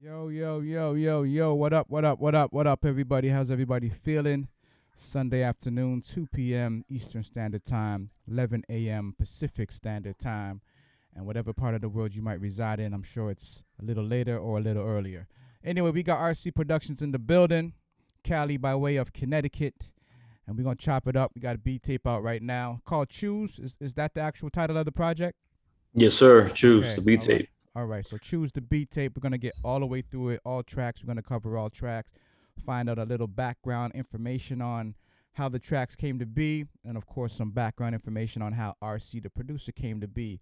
Yo, yo, yo, yo, yo, what up, what up, what up, what up, everybody? How's everybody feeling? Sunday afternoon, 2 p.m. Eastern Standard Time, 11 a.m. Pacific Standard Time, and whatever part of the world you might reside in, I'm sure it's a little later or a little earlier. Anyway, we got RC Productions in the building, Cali by way of Connecticut, and we're going to chop it up. We got a beat tape out right now called Choose. Is that the actual title of the project? Yes, sir. Choose Okay, the beat all right. tape. All right, so choose the beat tape. We're going to get all the way through it, all tracks. We're going to cover all tracks, find out a little background information on how the tracks came to be, and of course, some background information on how RC, the producer, came to be.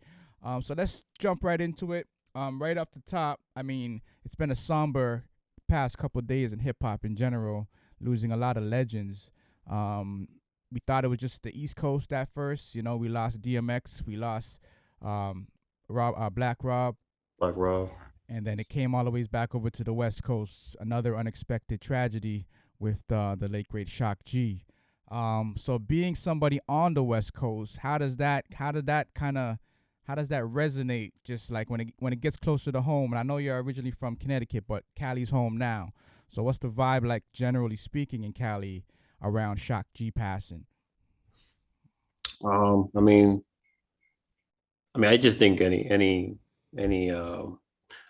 So let's jump right into it. Right off the top, I mean, it's been a somber past couple of days in hip hop in general, losing a lot of legends. Um, we thought it was just the East Coast at first. You know, we lost DMX, we lost um, Black Rob, Black Rob. and then it came all the way back over to the West Coast. Another unexpected tragedy with the late great Shock G. So being somebody on the West Coast, how does that resonate? Just like when it gets closer to home, and I know you're originally from Connecticut, but Cali's home now. So what's the vibe like, generally speaking, in Cali around Shock G passing? Um, I mean, I just think any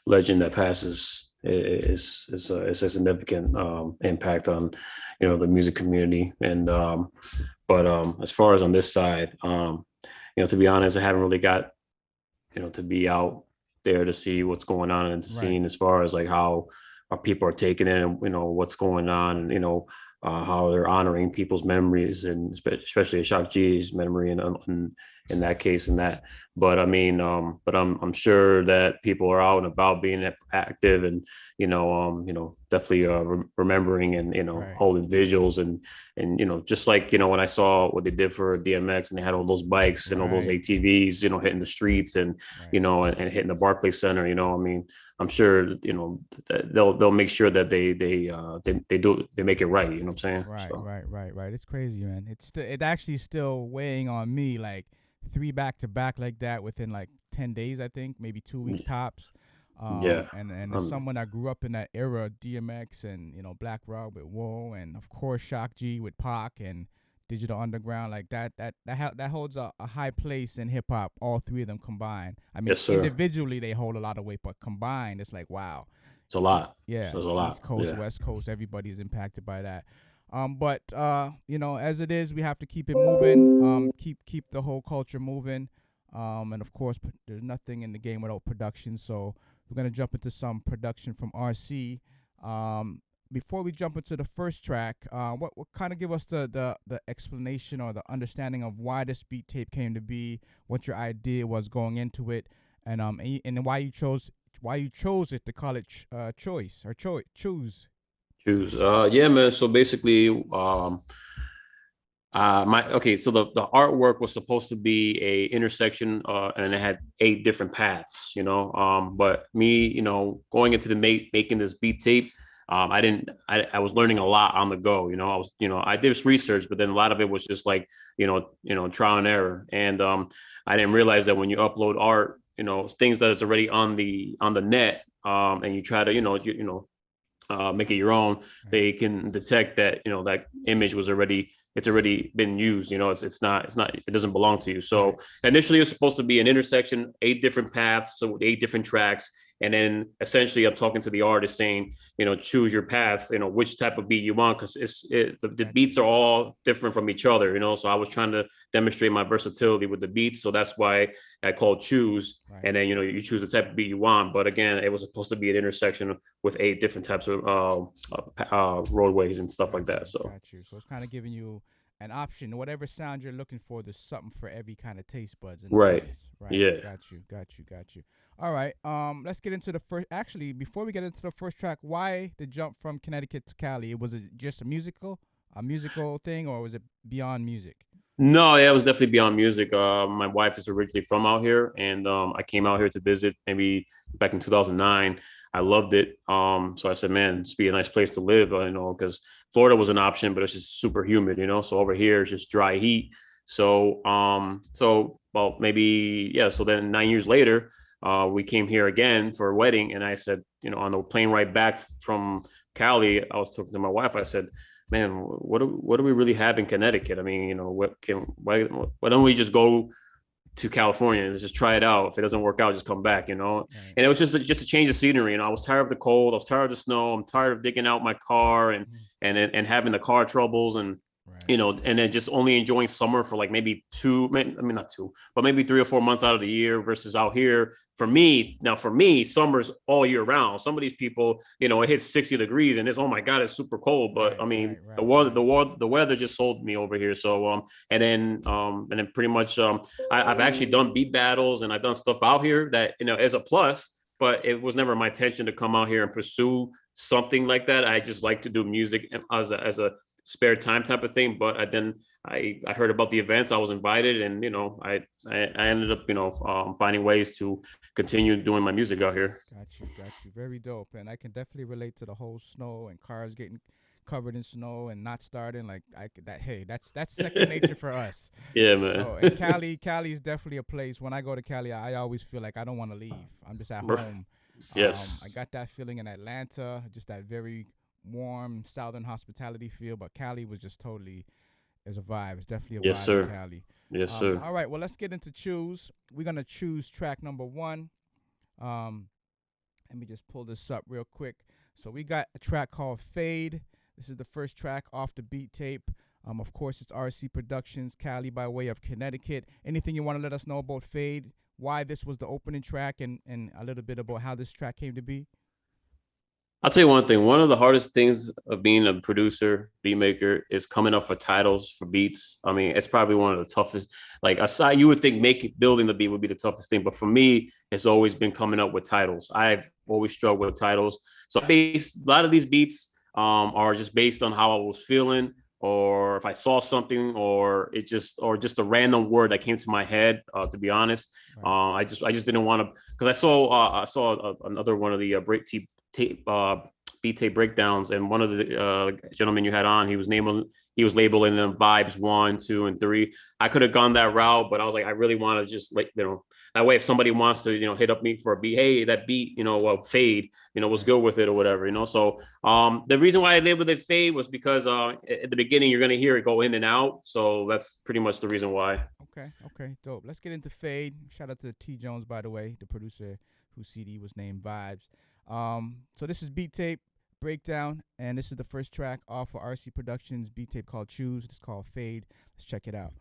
legend that passes is a significant impact on the music community. And but as far as on this side, to be honest, I haven't really got to be out there to see what's going on in the Right. scene as far as like how our people are taking it and what's going on and how they're honoring people's memories and especially Shock G's memory in that case and that. But I mean, but I'm sure that people are out and about being active and definitely remembering and Right. holding visuals and just like when I saw what they did for DMX and they had all those bikes and all those Right. ATVs hitting the streets and Right. and hitting the Barclays Center. I mean, I'm sure that they'll make sure that they make it right. You know what I'm saying? Right, So right, right, right. It's crazy, man. It actually still weighing on me, like three back to back like that within like 10 days, I think, maybe 2 weeks tops. yeah, And as um, someone that grew up in that era, DMX and Black Rob with Woe, and of course Shock G with Pac and Digital Underground, like that holds a high place in hip hop. All three of them combined. I mean, yes, sir. individually they hold a lot of weight, but combined, it's like wow. It's a lot. Yeah, So it's a East lot. Coast, Yeah. West Coast, everybody's impacted by that. But as it is, we have to keep it moving. Keep the whole culture moving. And of course, there's nothing in the game without production. So we're gonna jump into some production from RC. Before we jump into the first track, what kind of give us the explanation or the understanding of why this beat tape came to be, what your idea was going into it, and why you chose it to call it choice or choose. Choose. Yeah, man. So basically, my okay. So the artwork was supposed to be a intersection, and it had 8 different paths. But me, going into the making this beat tape. I didn't. I was learning a lot on the go. I did this research, but then a lot of it was just like trial and error. And I didn't realize that when you upload art, things that is already on the net, and you try to make it your own, Right. they can detect that that image was already it's already been used. It's not it doesn't belong to you. Right. So initially, it was supposed to be an intersection, 8 different paths, so 8 different tracks. And then essentially, I'm talking to the artist saying, choose your path, which type of beat you want, because the beats are all different from each other, So I was trying to demonstrate my versatility with the beats, so that's why I called choose. Right. And then you choose the type of beat you want. But again, it was supposed to be an intersection with 8 different types of roadways and stuff Got like that. you. So Got you. So it's kind of giving you an option. Whatever sound you're looking for, there's something for every kind of taste buds in a right, sense. Right. yeah. Got you. Got you. Got you. All right. Let's get into the first. Actually, before we get into the first track, why the jump from Connecticut to Cali? Was it just a musical thing, or was it beyond music? No, yeah, it was definitely beyond music. My wife is originally from out here, and I came out here to visit maybe back in 2009. I loved it. So I said, man, it's be a nice place to live, because Florida was an option, but it's just super humid, So over here it's just dry heat. So well, maybe yeah. So then 9 years later, we came here again for a wedding, and I said, on the plane ride back from Cali, I was talking to my wife. I said, man, what do we really have in Connecticut? I mean, why don't we just go to California and just try it out? If it doesn't work out, just come back, Right. And it was just to change the scenery. I was tired of the cold. I was tired of the snow. I'm tired of digging out my car and having the car troubles and Right. and then just only enjoying summer for like maybe not two, but maybe 3 or 4 months out of the year versus out here. For me, summer's all year round. Some of these people, it hits 60 degrees and it's, oh my God, it's super cold. But Right. I mean, Right. the Right. weather, Right. the weather just sold me over here. So, and then pretty much, I've actually done beat battles and I've done stuff out here that, is a plus, but it was never my intention to come out here and pursue something like that. I just like to do music as a spare time type of thing. But I heard about the events. I was invited, and I ended up finding ways to continue doing my music out here. Got you. Got you. Very dope. And I can definitely relate to the whole snow and cars getting covered in snow and not starting. Like I could that. Hey, that's second nature for us. Yeah, man. So and Cali is definitely a place. When I go to Cali, I always feel like I don't want to leave. I'm just at home. Yes. I got that feeling in Atlanta, just that very warm southern hospitality feel. But Cali was just totally is a vibe. It's definitely a Yes, vibe in sir. Cali. Yes, sir. All right, well let's get into choose. We're gonna choose track number one. Um, Let me just pull this up real quick. So we got a track called Fade. This is the first track off the beat tape. Of course, it's RC Productions, Cali by way of Connecticut. Anything you want to let us know about Fade? Why this was the opening track and a little bit about how this track came to be? I'll tell you one thing. One of the hardest things of being a producer, beat maker, is coming up with titles for beats. I mean, it's probably one of the toughest. Like aside, you would think building the beat would be the toughest thing, but for me, it's always been coming up with titles. I've always struggled with titles. So a lot of these beats are just based on how I was feeling, or if I saw something, or just a random word that came to my head. To be honest, Right. I just didn't want to, because I saw another one of the break tape beat tape breakdowns, and one of the gentlemen you had on, he was labeling them vibes 1, 2, and 3. I could have gone that route, but I was like, I really want to just that way if somebody wants to hit up me for a beat, hey, that beat Fade was Right. good with it or whatever. So the reason why I labeled it Fade was because at the beginning you're going to hear it go in and out, so that's pretty much the reason why. Okay. Okay. Dope. Let's get into Fade. Shout out to T Jones, by the way, the producer whose CD was named Vibes. So this is beat tape breakdown, and this is the first track off of RC Productions beat tape called Choose. It's called Fade. Let's check it out.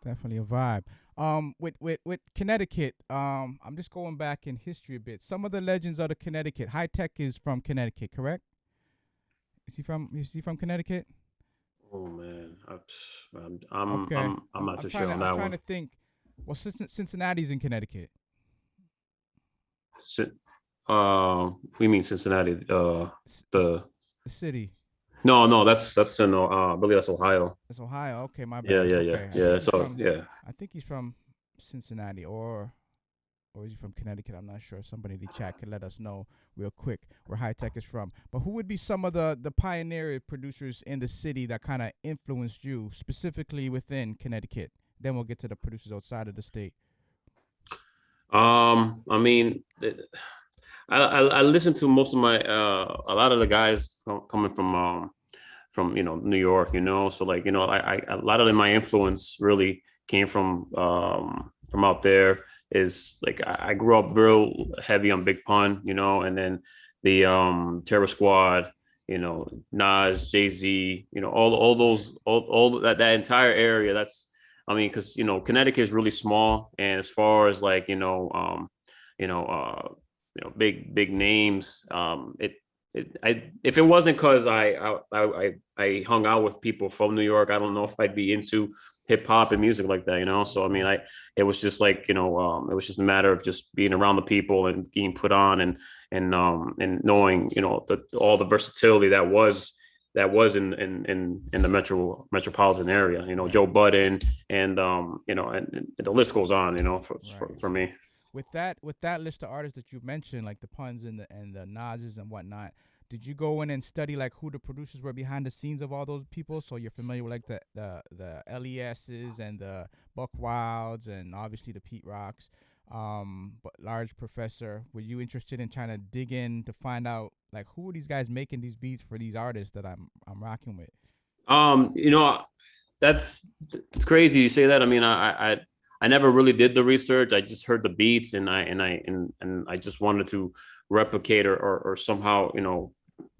Definitely a vibe. With Connecticut, I'm just going back in history a bit. Some of the legends of the Connecticut. High Tech is from Connecticut, correct? Is he from Connecticut? Oh man, Okay. I'm I'm not I'm too trying sure to on I'm that trying one. to think. Well, Cincinnati's in Connecticut. Cin- we mean Cincinnati. S- s- The the city. no, that's in I believe that's Ohio. It's Ohio. Okay, my Yeah, bad. yeah, yeah, Okay, I think yeah. he's So from. yeah. I think he's from Cincinnati, or is he from Connecticut? I'm not sure. Somebody in the chat could let us know real quick where High Tech is from. But who would be some of the pioneer producers in the city that kind of influenced you specifically within Connecticut? Then we'll get to the producers outside of the state. I mean, I listen to most of my a lot of the guys coming from New York, so like I a lot of my influence really came from out there. Is like I grew up real heavy on Big Pun, and then the Terror Squad, Nas, Jay-Z, all Right. those all that entire area. That's I mean, because Connecticut is really small, and as far as like you know big names, if it wasn't because I hung out with people from New York, I don't know if I'd be into hip hop and music like that, So I mean, Okay. it was just like it was just a matter of just being around the people and being put on and knowing all the versatility that was in the metropolitan area, Right. Joe Budden and the list goes on, Right. for me. With that list of artists that you mentioned, like the Puns and the Nas's and whatnot, did you go in and study like who the producers were behind the scenes of all those people? So you're familiar with like the LESs and the Buck Wilds and obviously the Pete Rocks, but Large Professor. Were you interested in trying to dig in to find out like who are these guys making these beats for these artists that I'm rocking with? Um, you know, that's it's crazy you say that. I mean, I never really did the research. I just heard the beats and I just wanted to replicate or somehow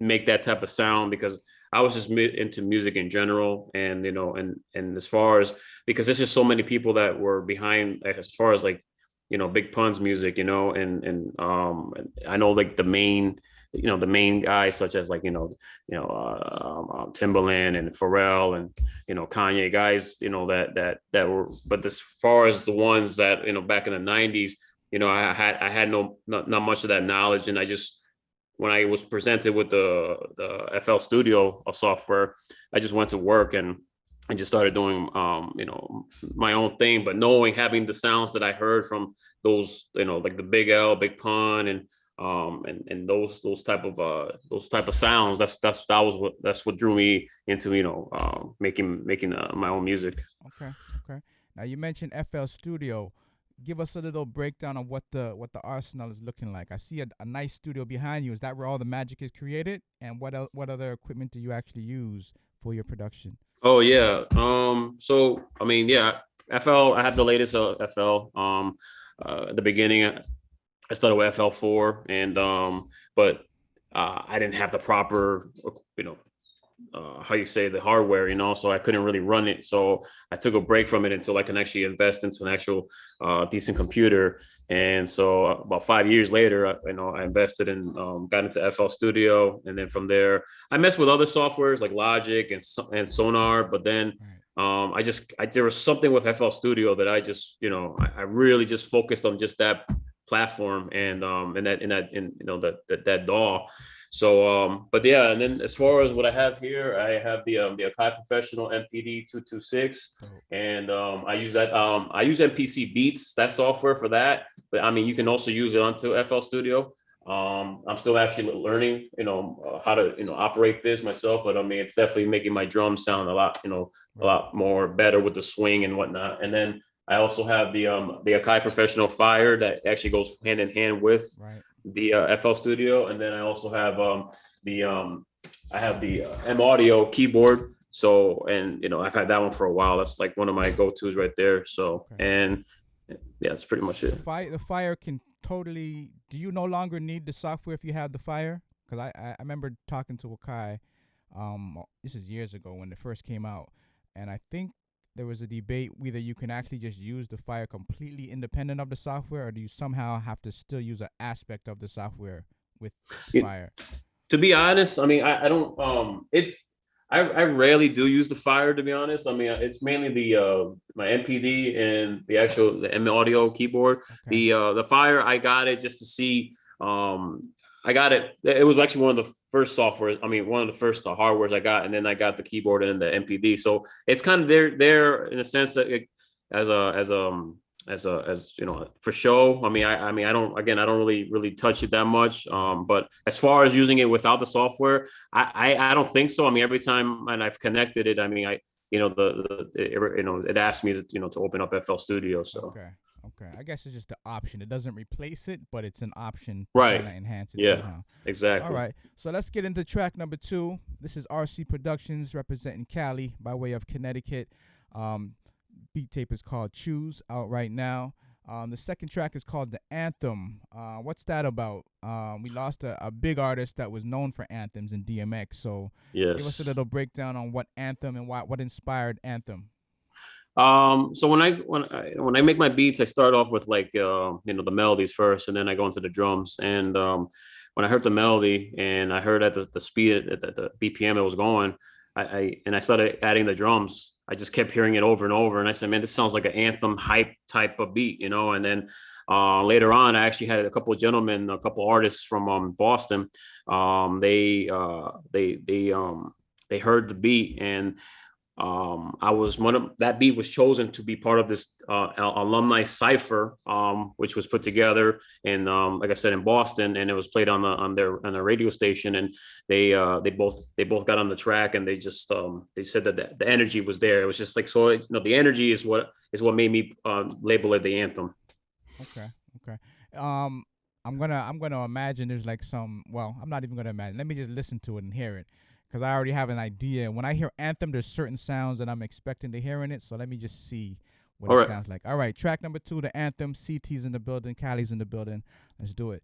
make that type of sound because I was just into music in general and and as far as because there's just so many people that were behind like, as far as like Big Pun's music and I know like the main guys such as like Timberland and Pharrell and Kanye guys that were but as far as the ones that back in the 90s I had not much of that knowledge and I just when I was presented with the FL Studio software I just went to work and I just started doing my own thing but knowing having the sounds that I heard from those like the Big L Big Pun and those type of sounds that's what drew me into making my own music. Okay, okay. Now you mentioned FL Studio. Give us a little breakdown of what the arsenal is looking like. I see a nice studio behind you. Is that where all the magic is created? And what other equipment do you actually use for your production? Oh yeah. So I mean, yeah, FL. I have the latest FL. At the beginning, I started with FL4, and but I didn't have the proper, you know, how you say the hardware, so I couldn't really run it. So I took a break from it until I can actually invest into an actual decent computer. And so about 5 years later, I invested in got into FL Studio, and then from there I messed with other softwares like Logic and Sonar, but then Right. there was something with FL Studio that I just I really just focused on just that platform and Right. that DAW. So, but yeah, and then as far as what I have here, I have the Akai Professional MPD 226, Dope. and I use that. I use MPC Beats, that software for that. But I mean, you can also use it onto FL Studio. I'm still actually learning, how to operate this myself. But I mean, it's definitely making my drums sound a Right. lot more better with the swing and whatnot. And then I also have the Akai Professional Fire that actually goes hand in hand with Right. the FL Studio, and then I also have the I have the M Audio keyboard. So and I've had that one for a while. That's like one of my go tos right there. So Okay. and yeah, that's pretty much The it. fire can totally. Do you no longer need the software if you have the fire? Because I remember talking to Akai. This is years ago when it first came out, and I think there was a debate whether you can actually just use the Fire completely independent of the software, or do you somehow have to still use an aspect of the software with Fire? To be honest, I mean, I don't. I rarely do use the Fire, to be honest. I mean, it's mainly the my MPD and the M audio keyboard. Okay. The Fire, I got it just to see. I got it. It was actually one of the first software. I mean, one of the first hardwares I got, and then I got the keyboard and the MPD. So it's kind of there in a sense that as you know, for show. I mean, I don't really touch it that much. But as far as using it without the software, I don't think so. I mean, every time and I've connected it, I mean, it asked me to open up FL Studio. So okay. I guess it's just the option. It doesn't replace it, but it's an option to right. kind of enhance it Yeah, somehow. Exactly. All right. So let's get into track number 2. This is RC Productions representing Cali by way of Connecticut. Beat tape is called Choose, out right now. The second track is called The Anthem. What's that about? We lost a big artist that was known for anthems in DMX. So yes. Give us a little breakdown on what Anthem and what inspired Anthem. So when I make my beats, I start off with the melodies first, and then I go into the drums. And when I heard the melody and I heard at the speed at the BPM it was going, I started adding the drums. I just kept hearing it over and over, and I said, man, this sounds like an anthem hype type of beat, And then later on, I actually had a couple of artists from Boston. They heard the beat, and that beat was chosen to be part of this alumni cipher, which was put together in, like I said, in Boston, and it was played on their radio station, and they both got on the track, and they just they said that the energy was there. It was just like, so the energy is what made me label it the anthem. Okay. I'm gonna imagine there's like some. Well, I'm not even gonna imagine. Let me just listen to it and hear it, because I already have an idea. When I hear anthem, there's certain sounds that I'm expecting to hear in it. So let me just see what it sounds like. All right, track number 2, The Anthem. CT's in the building. Cali's in the building. Let's do it.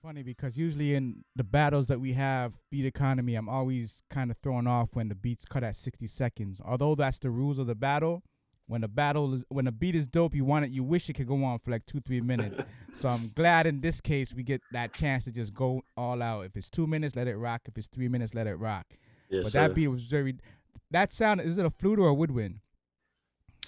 funny because usually in the battles that we have, beat economy, I'm always kind of thrown off when the beats cut at 60 seconds. Although that's the rules of the battle. When a beat is dope, you wish it could go on for like 2-3 minutes. So I'm glad in this case we get that chance to just go all out. If it's 2 minutes, let it rock. If it's 3 minutes, let it rock. Yes, but sir. that beat was that sound, is it a flute or a woodwind?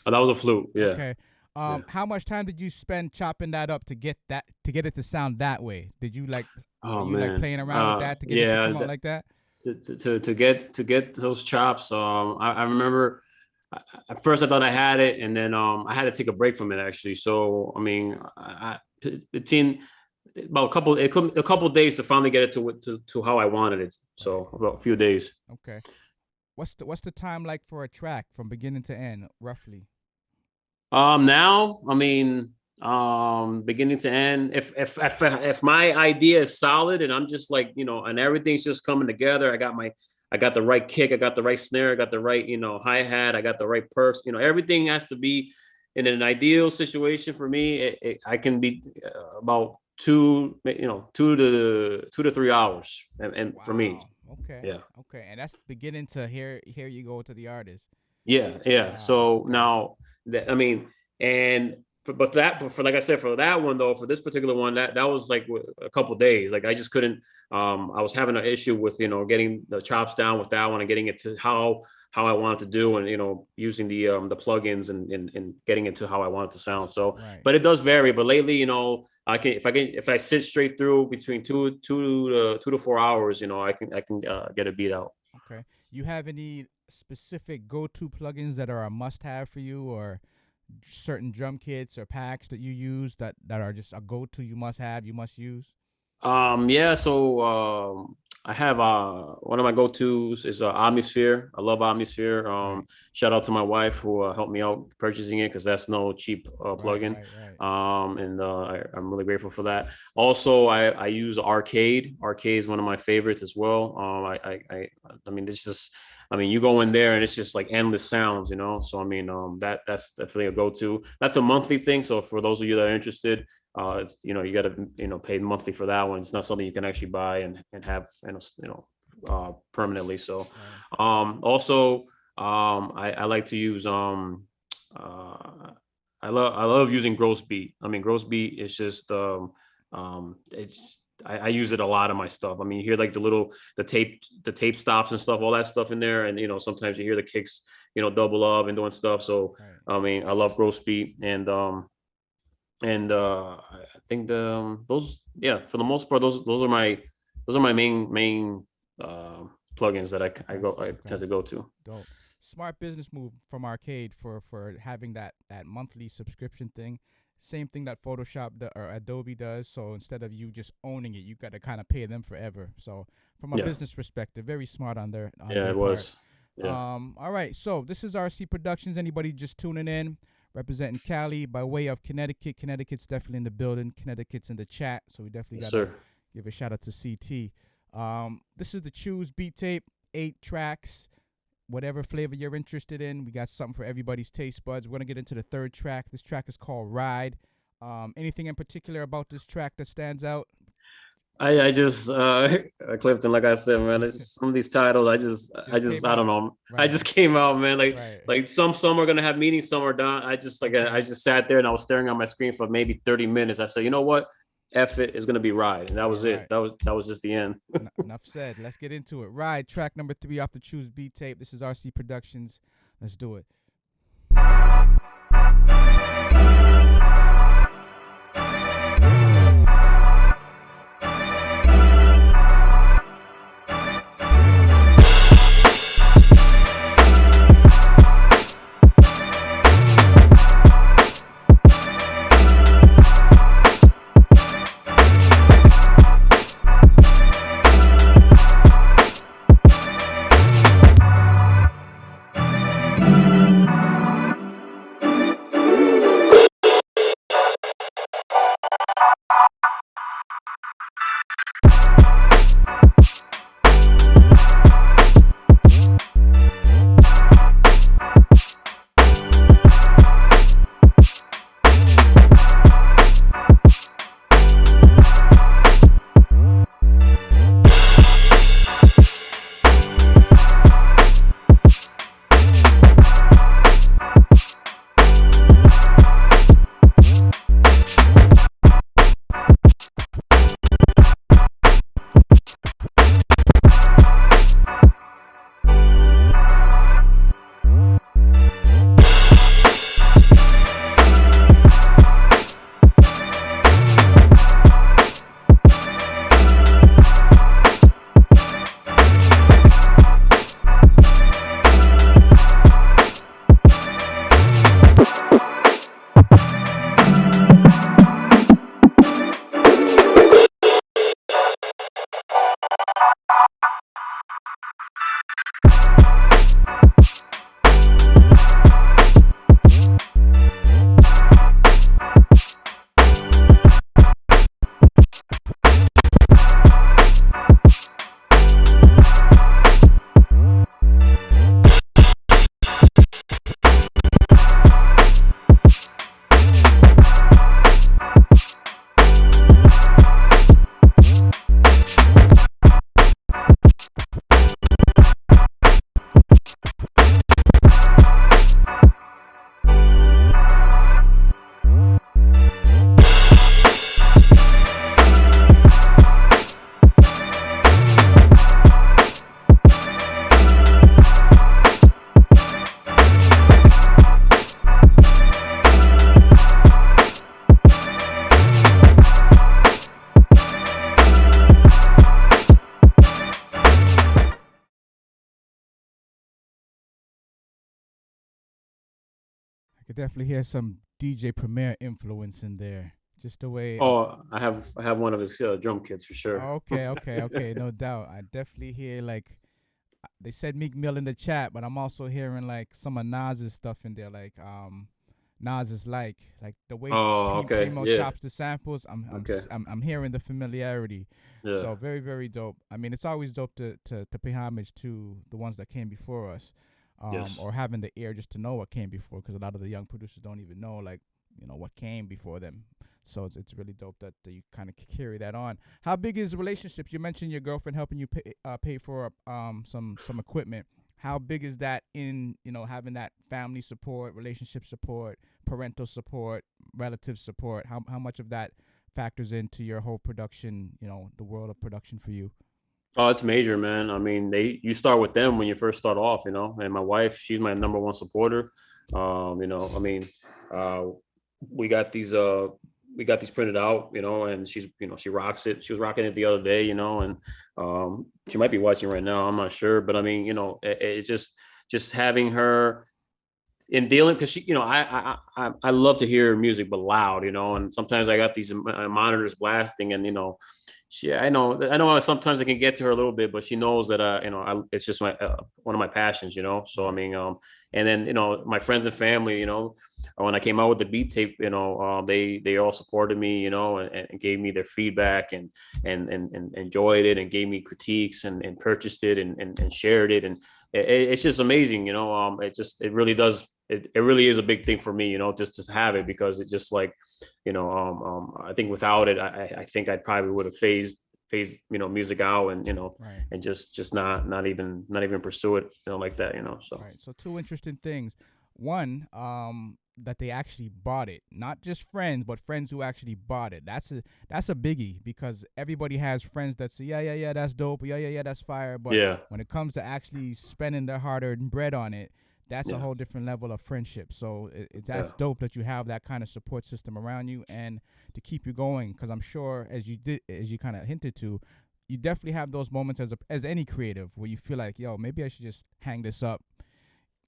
Oh, that was a flute. Yeah. Okay. How much time did you spend chopping that up to get it to sound that way? Did you like playing around with that to get it to come out like that? To get those chops, I remember at first I thought I had it, and then I had to take a break from it actually. So I mean, about a couple of days to finally get it to how I wanted it. So about a few days. Okay. What's the time like for a track from beginning to end, roughly? Now, I mean, beginning to end, if my idea is solid and I'm just like, and everything's just coming together, I got the right kick, I got the right snare, I got the right, hi-hat, I got the right perks, everything has to be in an ideal situation for me. I can be about 2 to 3 hours. And wow. For me. Okay. Yeah. Okay. And that's beginning to here you go to the artist. Yeah. Yeah. Wow. So now I mean, but for like I said, for that one though, for this particular one, that was like a couple of days. Like I just couldn't. I was having an issue with getting the chops down with that one and getting it to how I wanted to do, and using the plugins and getting it to how I want it to sound. So, right. But it does vary. But lately, if I sit straight through between 2 to 4 hours, I can get a beat out. Okay. You have any specific go-to plugins that are a must-have for you, or certain drum kits or packs that you use that are just a go-to, you must use? Yeah, so I have one of my go-tos is Omnisphere. I love Omnisphere. Right. Shout out to my wife who helped me out purchasing it, because that's no cheap plugin. Right. And I'm really grateful for that. Also, I use Arcade. Arcade is one of my favorites as well. I mean, it's just, you go in there and it's just like endless sounds, So I mean, that's definitely a go-to. That's a monthly thing. So for those of you that are interested, it's, you got to pay monthly for that one. It's not something you can actually buy and have permanently. So also I like to use I love using Gross Beat. I mean, Gross Beat is just I use it a lot of my stuff. I mean, you hear like the tape stops and stuff, all that stuff in there, and sometimes you hear the kicks double up and doing stuff. So right. I mean, I love Gross Beat, and I think those, for the most part, those are my main plugins that I tend to go to. Dope. Smart business move from Arcade for having that monthly subscription thing. Same thing that Photoshop or Adobe does. So instead of you just owning it, you got to kind of pay them forever. So from a business perspective, very smart on their it was. Yeah. All right. So this is RC Productions. Anybody just tuning in, representing Cali by way of Connecticut. Connecticut's definitely in the building. Connecticut's in the chat. So we definitely got to give a shout out to CT. This is the Choose Beat Tape, 8 tracks. Whatever flavor you're interested in, we got something for everybody's taste buds. We're going to get into the 3rd track. This track is called Ride. Anything in particular about this track that stands out? I just Clifton, like I said, man, it's some of these titles I don't know. Right. I just came out, man. Like some are gonna have meanings, some are not. I just sat there and I was staring at my screen for maybe 30 minutes. I said, you know what? F it, is gonna be Ride, and that was it. That was just the end. Enough said. Let's get into it. Ride, track number 3 off the Choose Beat Tape. This is RC Productions. Let's do it. could definitely hear some DJ Premier influence in there. Just the way. Oh, I have one of his drum kits for sure. Okay, okay, okay. No doubt. I definitely hear like they said Meek Mill in the chat, but I'm also hearing like some of Nas's stuff in there, like Nas is like the way Oh, okay, Primo yeah, chops the samples. okay, I'm hearing the familiarity, yeah, so very very dope. I mean, it's always dope to pay homage to the ones that came before us, yes. or having the ear just to know what came before, because a lot of the young producers don't even know like what came before them. So it's really dope that you kind of carry that on. How big is relationships? You mentioned your girlfriend helping you pay for some equipment. How big is that in having that family support, relationship support, parental support, relative support? How much of that factors into your whole production? The world of production for you. Oh, it's major, man. I mean, you start with them when you first start off, and my wife, she's my number one supporter. I mean, uh, we got these printed out, and she rocks it. She was rocking it the other day, and she might be watching right now. I'm not sure, but I mean, it just having her in dealing, because she, I love to hear music but loud, and sometimes I got these monitors blasting, and I know sometimes I can get to her a little bit, but she knows that it's just my one of my passions, so I Right. mean, and then my friends and family, when I came out with the beat tape, they all supported me, and gave me their feedback, and enjoyed it, and gave me critiques, and purchased it, and shared it, and it's just amazing, it really does, it really is a big thing for me, just to have it, because it just like, I think without it, I think I probably would have phased music out, and Right. and just not even pursue it, like that, so. Right. So two interesting things. One, that they actually bought it. Not just friends, but friends who actually bought it. That's a biggie, because everybody has friends that say, yeah, yeah, yeah, that's dope. Yeah, yeah, yeah, that's fire. But Yeah, when it comes to actually spending their hard earned bread on it, that's a yeah, whole different level of friendship. So yeah, that's dope that you have that kind of support system around you and to keep you going. Because I'm sure, as you kind of hinted to, you definitely have those moments as any creative where you feel like, yo, maybe I should just hang this up.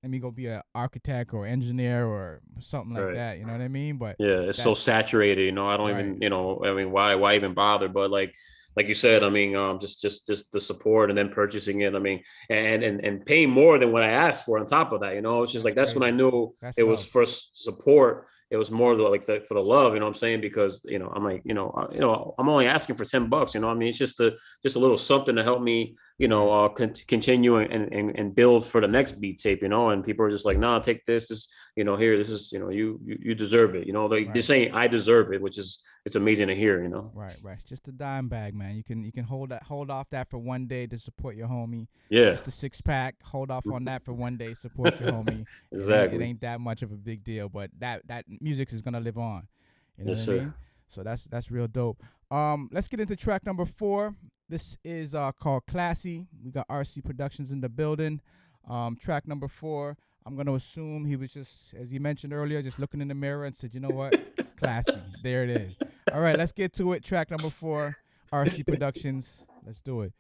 Let me go be an architect or engineer or something like right. that. You know what I mean? But Yeah, it's so that saturated, I don't right, even, I mean, why even bother? But like you said, I mean, just the support, and then purchasing it. I mean, and paying more than what I asked for on top of that, it's just that's like, that's when I crazy. knew That's it was love. for support. It was more for the love, what I'm saying? Because, I'm like, I'm only asking for $10, I mean, it's just a little something to help me, Right, continue and build for the next beat tape, and people are just like, nah, take this, here, this is, you deserve it, they're right. saying I deserve it, which is, it's amazing to hear. Right, right. It's just a dime bag, man. You can hold off that for one day to support your homie. Yeah. Just a 6 pack. Hold off on that for one day. Support your homie. It Exactly. ain't that much of a big deal, but that music is gonna live on. You know what Yes, I sir. mean? So that's real dope. Let's get into track number 4. This is called Classy. We got RC Productions in the building. Track number 4. I'm gonna assume he was just, as you mentioned earlier, just looking in the mirror and said, you know what, classy. There it is. All right, let's get to it. Track number 4, RC Productions. Let's do it.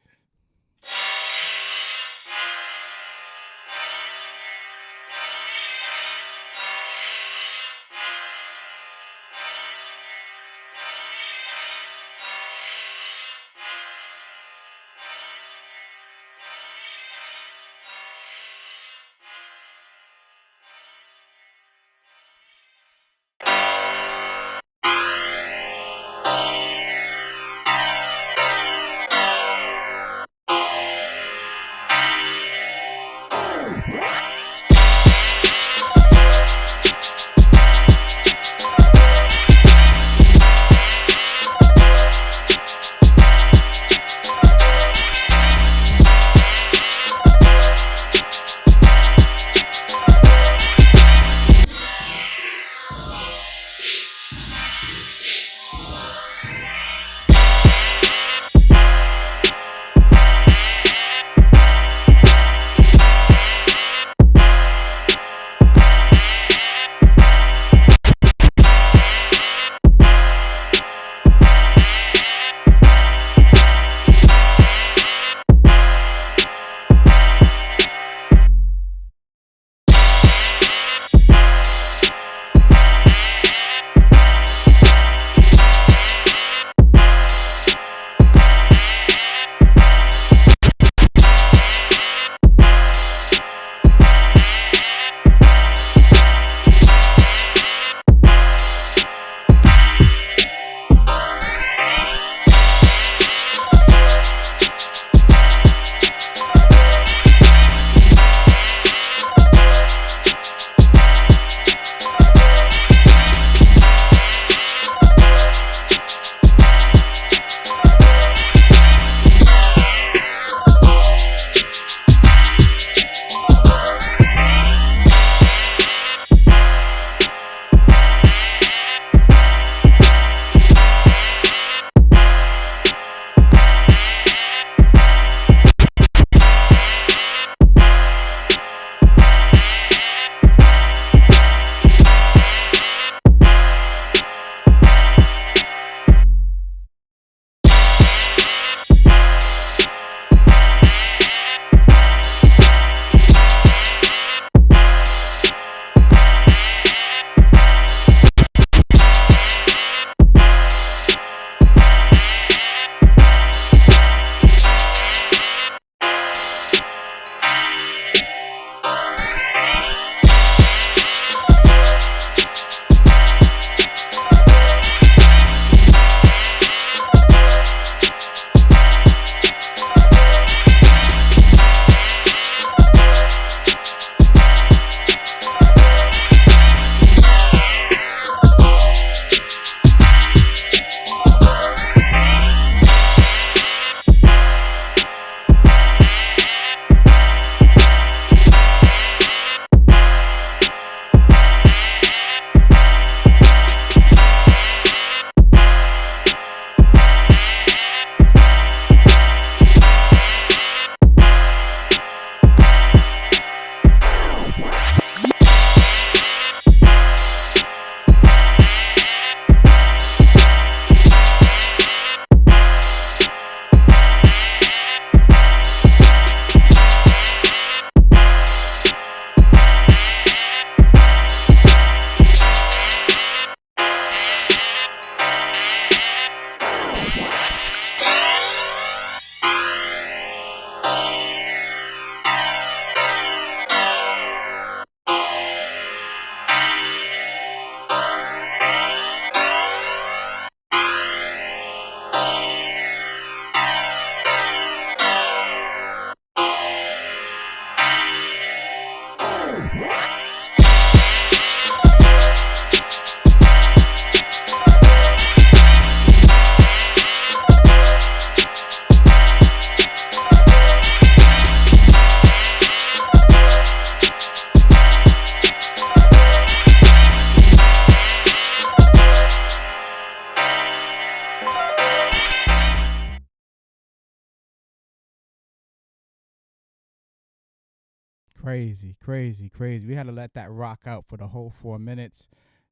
Crazy, crazy, crazy. We had to let that rock out for the whole 4 minutes.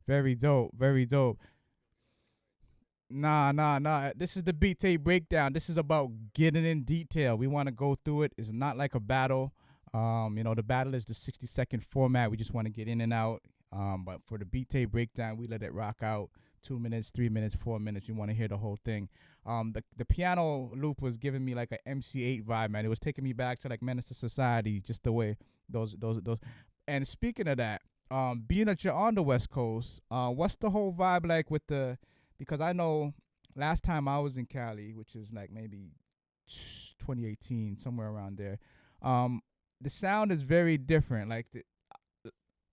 Very dope, very dope. Nah, nah, nah. This is the beat tape breakdown. This is about getting in detail. We want to go through it. It's not like a battle. The battle is the 60-second format. We just want to get in and out. But for the beat tape breakdown, we let it rock out. 2 minutes, 3 minutes, 4 minutes. You want to hear the whole thing. The piano loop was giving me like a MC8 vibe, man. It was taking me back to like Menace to Society, just the way those. And speaking of that, being that you're on the West Coast, what's the whole vibe like with the? Because I know last time I was in Cali, which is like maybe 2018, somewhere around there, the sound is very different. Like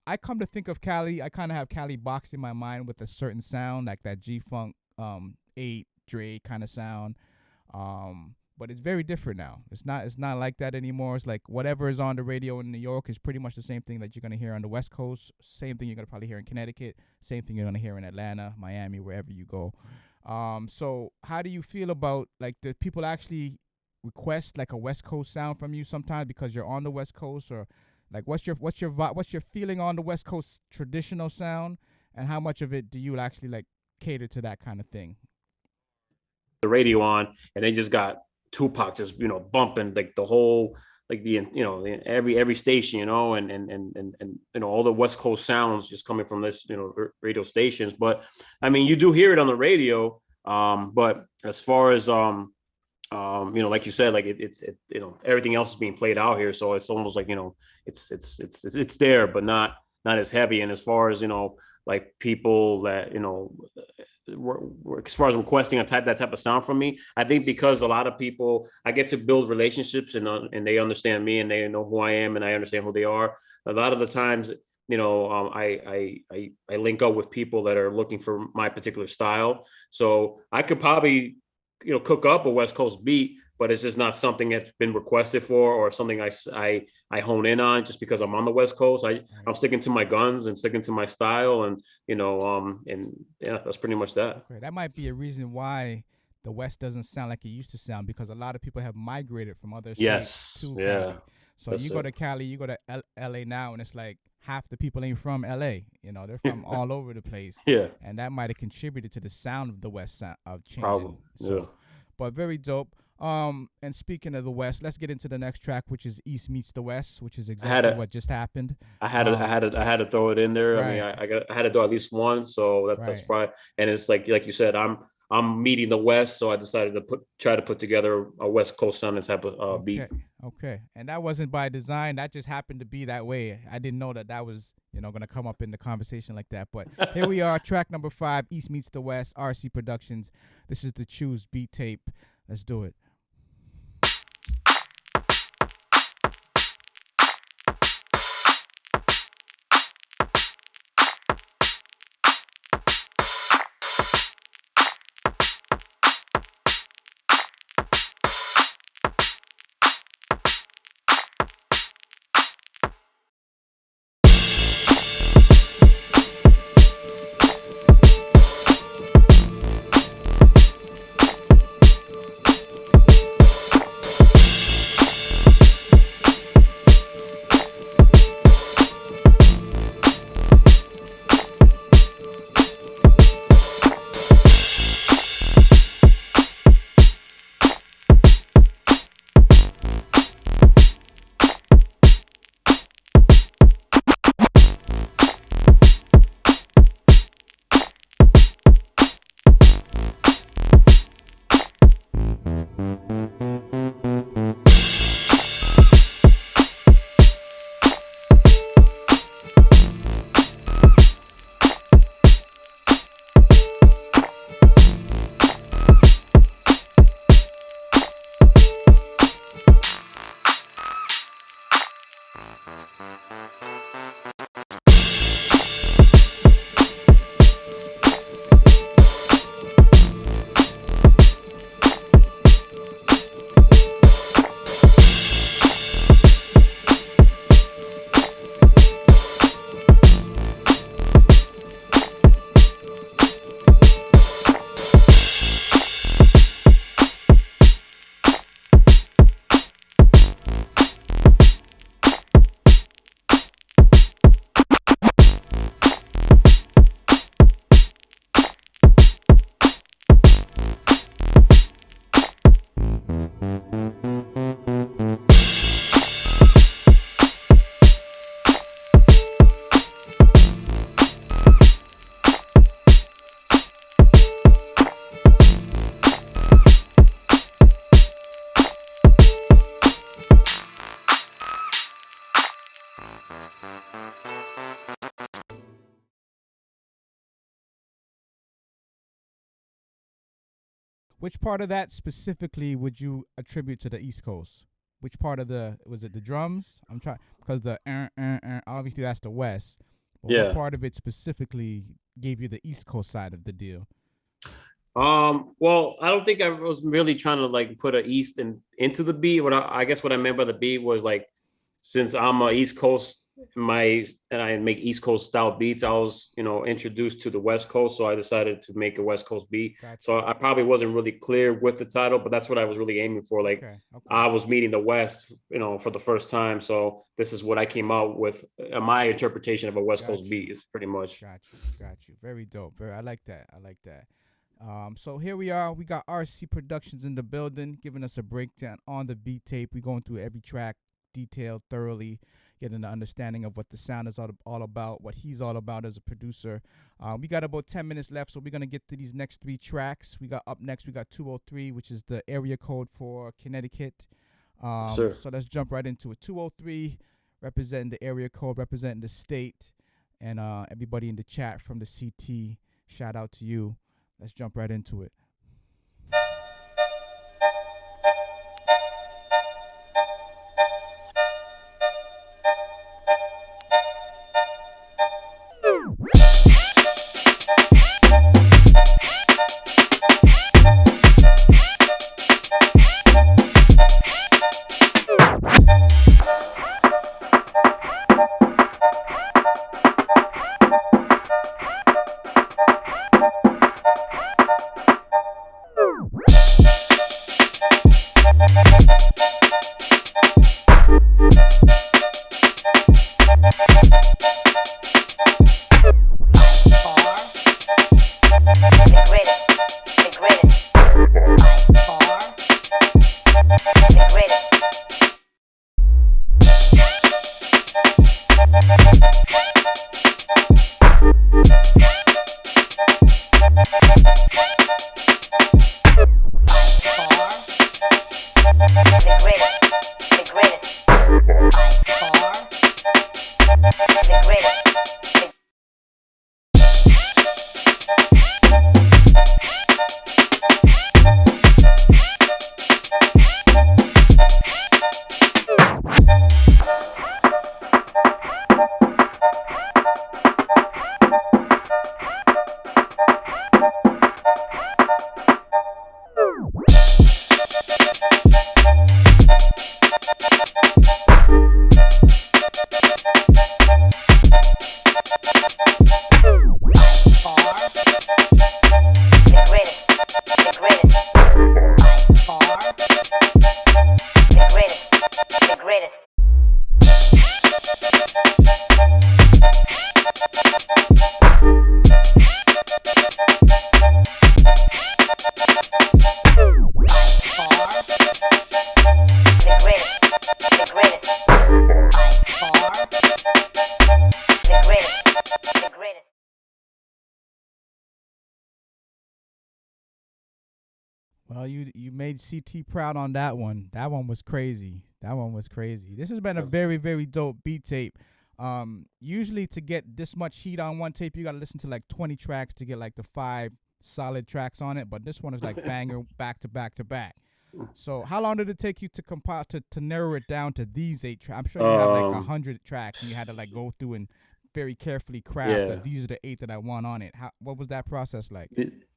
I come to think of Cali, I kind of have Cali boxed in my mind with a certain sound, like that G-Funk 8 Dre kind of sound. But it's very different now. It's not like that anymore. It's like whatever is on the radio in New York is pretty much the same thing that you're gonna hear on the West Coast. Same thing you're gonna probably hear in Connecticut. Same thing you're gonna hear in Atlanta, Miami, wherever you go. So how do you feel about like the people actually request like a West Coast sound from you sometimes because you're on the West Coast, or like what's your feeling on the West Coast traditional sound, and how much of it do you actually like cater to that kind of thing? The radio on, and they just got Tupac just bumping like the whole like every station, and all the West Coast sounds just coming from this radio stations. But I mean, you do hear it on the radio, but as far as like you said, like it's everything else is being played out here, so it's almost like it's there, but not as heavy. And as far as like people that as far as requesting that type of sound from me, I think because a lot of people, I get to build relationships and they understand me and they know who I am and I understand who they are. A lot of the times, I link up with people that are looking for my particular style. So I could probably, cook up a West Coast beat, but it's just not something that's been requested for or something I hone in on just because I'm on the West Coast. I'm sticking to my guns and sticking to my style, and that's pretty much that. Okay, that might be a reason why the West doesn't sound like it used to sound, because a lot of people have migrated from other states to Cali. So you go to Cali, you go to LA now, and it's like half the people ain't from LA. They're from all over the place. Yeah. And that might have contributed to the sound of the West sound of changing. Probably. So, but very dope. And speaking of the West, let's get into the next track, which is East Meets the West, which is exactly what just happened. I had to throw it in there. Right. I mean, I had to do at least one, so that's probably. And it's like you said, I'm meeting the West, so I decided to try to put together a West Coast sounding type of beat. Okay, and that wasn't by design. That just happened to be that way. I didn't know that was going to come up in the conversation like that. But here we are, track number 5, East Meets the West, RC Productions. This is the Choose beat tape. Let's do it. Which part of that specifically would you attribute to the East Coast? Which part of was it the drums? I'm trying because the obviously that's the West. But what Yeah. part of it specifically gave you the East Coast side of the deal? Well, I don't think I was really trying to like put a East into the beat. I guess what I meant by the beat was like, since I'm a East Coast, and I make East Coast style beats, I was, introduced to the West Coast. So I decided to make a West Coast beat. Gotcha. So I probably wasn't really clear with the title, but that's what I was really aiming for. Like, Okay. I was meeting the West, for the first time. So this is what I came out with. My interpretation of a West Coast beat is pretty much. Got you. Very dope. I like that. So here we are. We got RC Productions in the building, giving us a breakdown on the beat tape. We're going through every track, detailed, thoroughly, getting an understanding of what the sound is all about, what he's all about as a producer. We got about 10 minutes left, so we're going to get to these next 3 tracks. Up next, we got 203, which is the area code for Connecticut. So let's jump right into it. 203, representing the area code, representing the state, and everybody in the chat from the CT, shout out to you. Let's jump right into it. Well, you made CT proud on that one. That one was crazy. This has been a very, very dope beat tape. Usually to get this much heat on one tape, you got to listen to like 20 tracks to get like the 5 solid tracks on it. But this one is like banger back to back to back. So how long did it take you to compile to narrow it down to these 8 tracks? I'm sure you have like 100 tracks and you had to like go through and very carefully craft that these are the 8 that I want on it. What was that process like?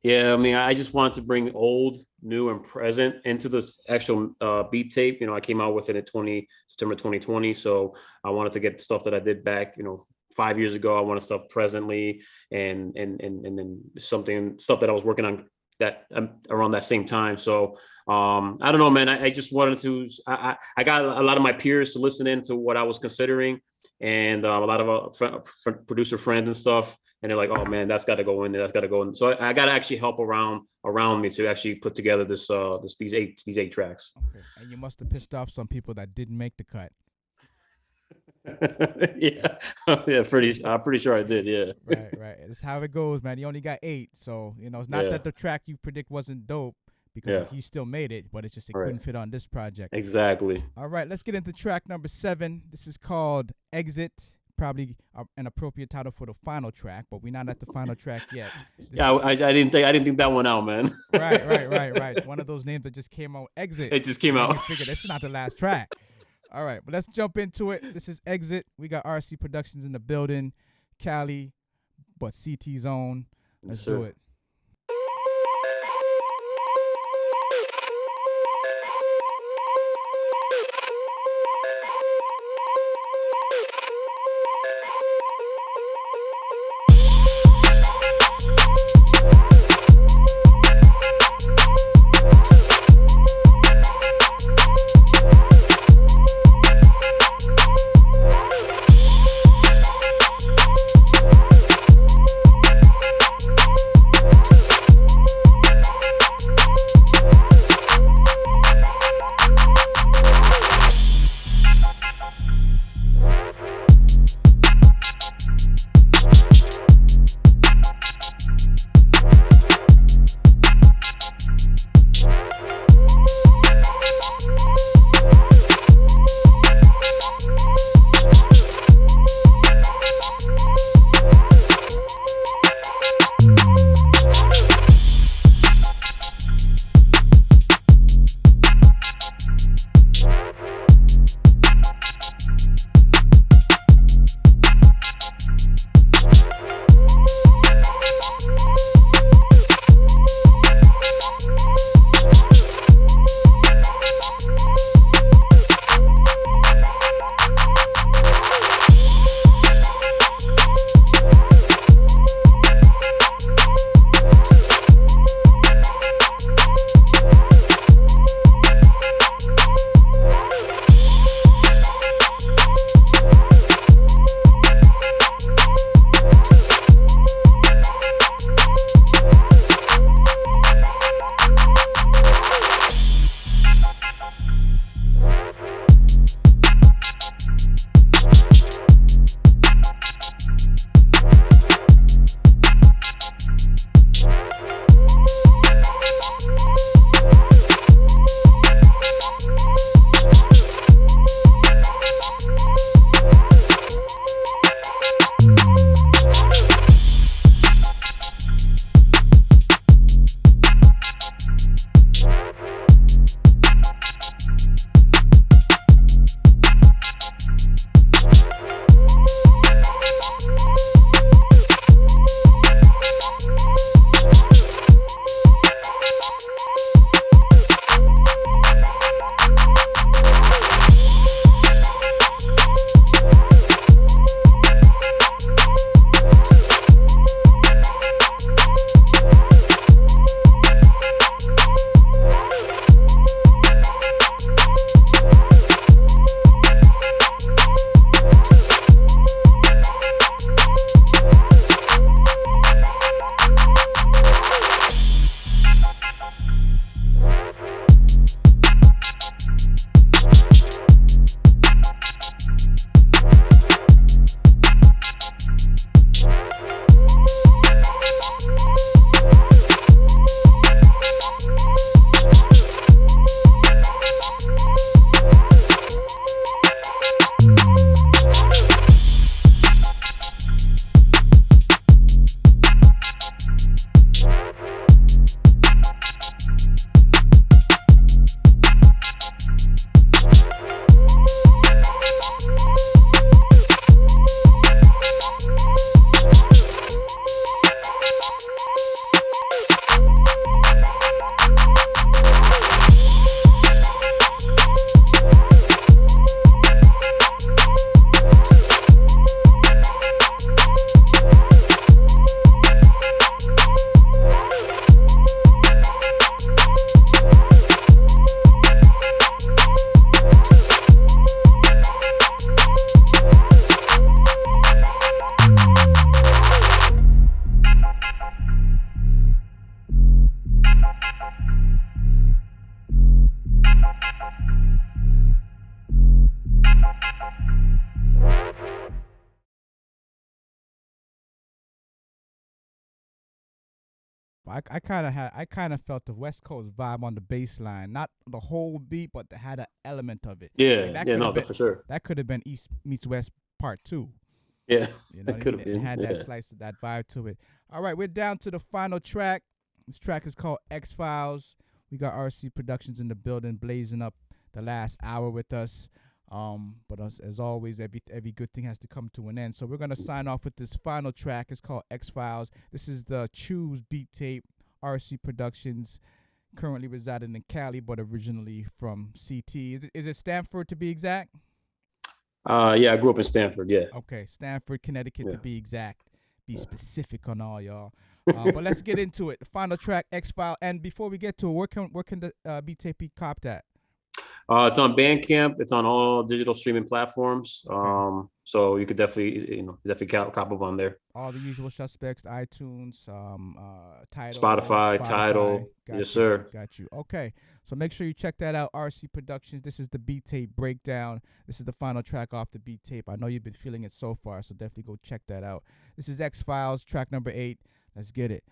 Yeah, I mean, I just wanted to bring old, new, and present into the actual beat tape. I came out with it in September 2020. So I wanted to get stuff that I did back, 5 years ago. I wanted stuff presently and then stuff that I was working on that around that same time. So I don't know, man. I just wanted to. I got a lot of my peers to listen in to what I was considering. And a lot of producer friends and stuff, and they're like, "Oh man, that's got to go in there. That's got to go in." So I got to actually help around me to actually put together these 8 tracks. Okay, and you must have pissed off some people that didn't make the cut. Yeah, I'm pretty sure I did. Yeah, right. It's how it goes, man. You only got 8, so it's not that the track you predict wasn't dope. Because he still made it, but it's just couldn't fit on this project. Exactly. All right, let's get into track number 7. This is called Exit, probably an appropriate title for the final track, but we're not at the final track yet. Yeah, I didn't think that one out, man. Right. One of those names that just came out. Exit. It just came and out. You figure this is not the last track. All right, but let's jump into it. This is Exit. We got RC Productions in the building, Cali, but CT Zone. Let's do it. I kind of felt the West Coast vibe on the bass line, not the whole beat, but they had an element of it. Yeah, like yeah, no, for sure. That could have been East meets West part 2. Yeah, You know it what I could mean? have It been. had that Yeah. slice of that vibe to it. All right, we're down to the final track. This track is called X Files. We got RC Productions in the building, blazing up the last hour with us. But as always, every good thing has to come to an end. So we're gonna sign off with this final track. It's called X Files. This is the Choose beat tape. RC Productions, currently residing in Cali, but originally from CT. Is it Stanford to be exact? Yeah, I grew up in Stanford. Yeah. Okay, Stanford, Connecticut to Yeah. be exact. Be specific on all y'all. But let's get into it. The final track, X File. And before we get to it, where can the beat tape be copped at? It's on Bandcamp. It's on all digital streaming platforms. Okay. So you could definitely, definitely cop up on there. All the usual suspects, iTunes, Tidal, Spotify, Spotify. Tidal. Yes, sir. Got you. Okay. So make sure you check that out, RC Productions. This is the beat tape breakdown. This is the final track off the beat tape. I know you've been feeling it so far, so definitely go check that out. This is X Files, track number 8. Let's get it.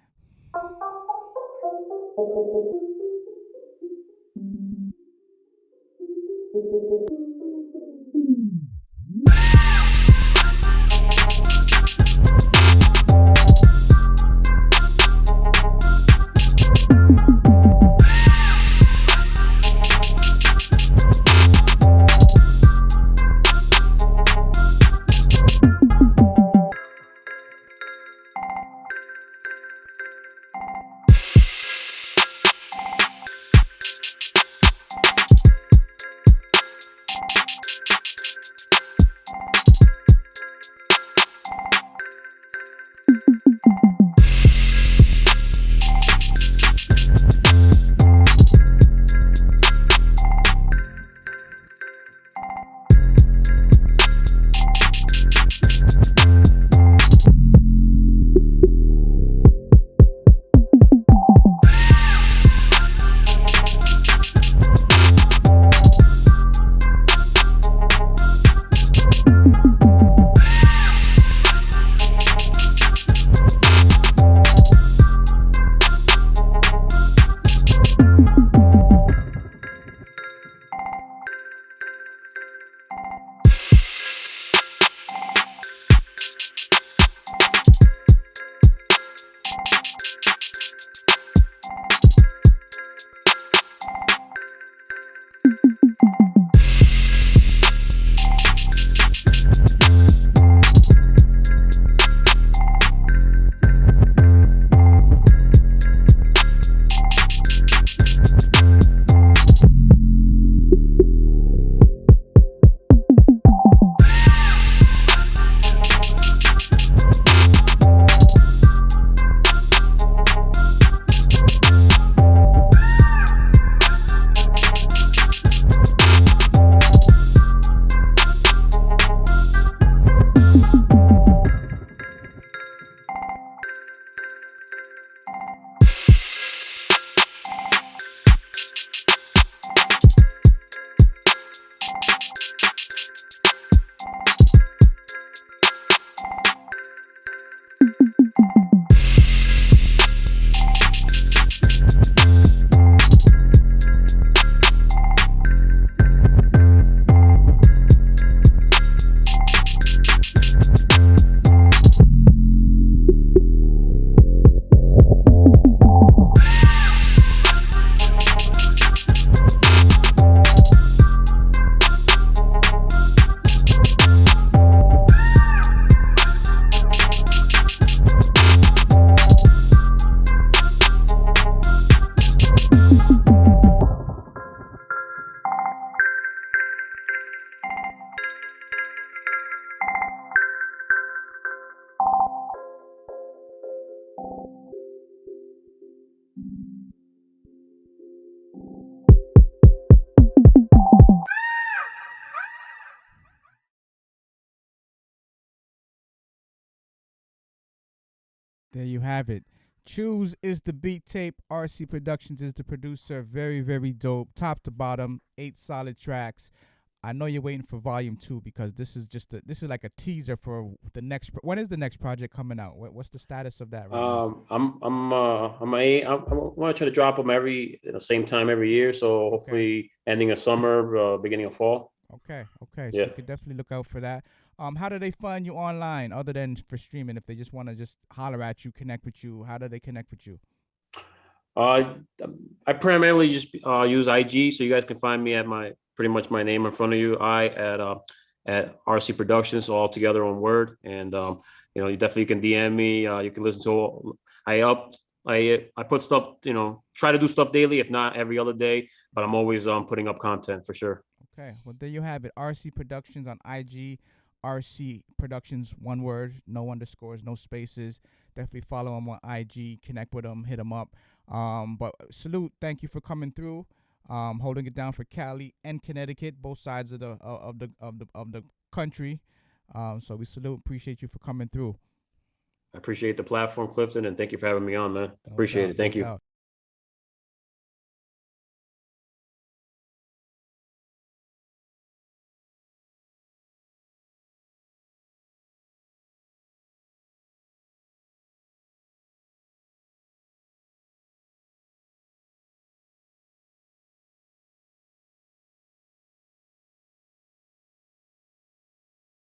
There you have it. Choose is the beat tape. RC Productions is the producer. Very, very dope. Top to bottom, 8 solid tracks. I know you're waiting for volume 2 because this is like a teaser for the next. When is the next project coming out? What's the status of that right now? I want to try to drop them every same time every year. So hopefully ending of summer, beginning of fall. Okay. So Yeah. you could definitely look out for that. How do they find you online other than for streaming? If they just want to just holler at you, connect with you, how do they connect with you? Uh, I primarily just use IG, so you guys can find me at my pretty much my name in front of you. At RC Productions, all together on Word, and you definitely can DM me. You can listen to. I up. I put stuff. Try to do stuff daily, if not every other day. But I'm always putting up content for sure. Okay, well there you have it. RC Productions on IG. RC Productions, one word, no underscores, no spaces. Definitely follow him on IG. Connect with him. Hit him up. But salute. Thank you for coming through. Holding it down for Cali and Connecticut, both sides of the country. So we salute. Appreciate you for coming through. I appreciate the platform, Clifton, and thank you for having me on, man. No Appreciate doubt. it. No Thank you. doubt.